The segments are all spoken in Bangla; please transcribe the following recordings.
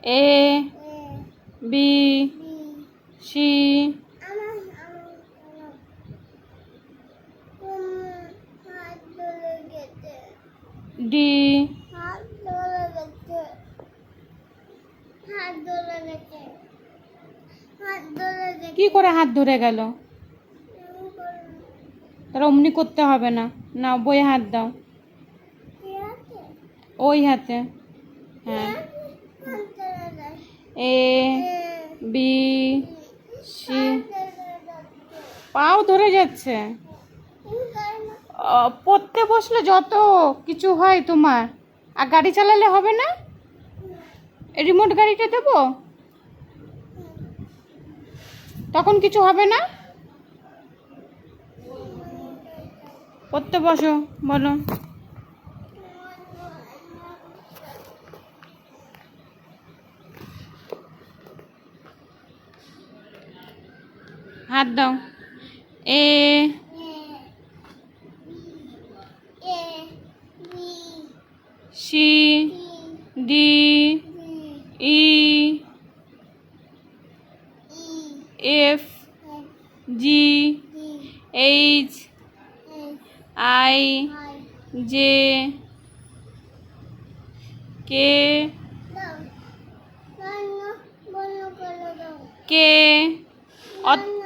এ বি সি ডি কি করে হাত ধরে গেল? তাহলে অমনি করতে হবে না। না, বইয়ে হাত দাও, ওই হাতে। হ্যাঁ, এ বি সি। পাও ধরে যাচ্ছে। পড়তে বসলে যত কিছু হয় তোমার। আর গাড়ি চালালে হবে না? রিমোট গাড়িটা দেবো, তখন কিছু হবে না। পড়তে বসো, বলো। হাত দাও। A C D E F G H I J K K.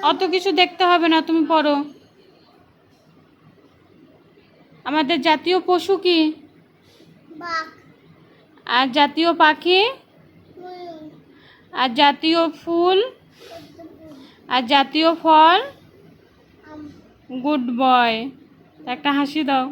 অত কিছু দেখতে হবে না, তুমি পড়ো। আমাদের জাতীয় পশু কি? আর জাতীয় পাখি? আর জাতীয় ফুল? আর জাতীয় ফল? Good boy. একটা হাসি দাও।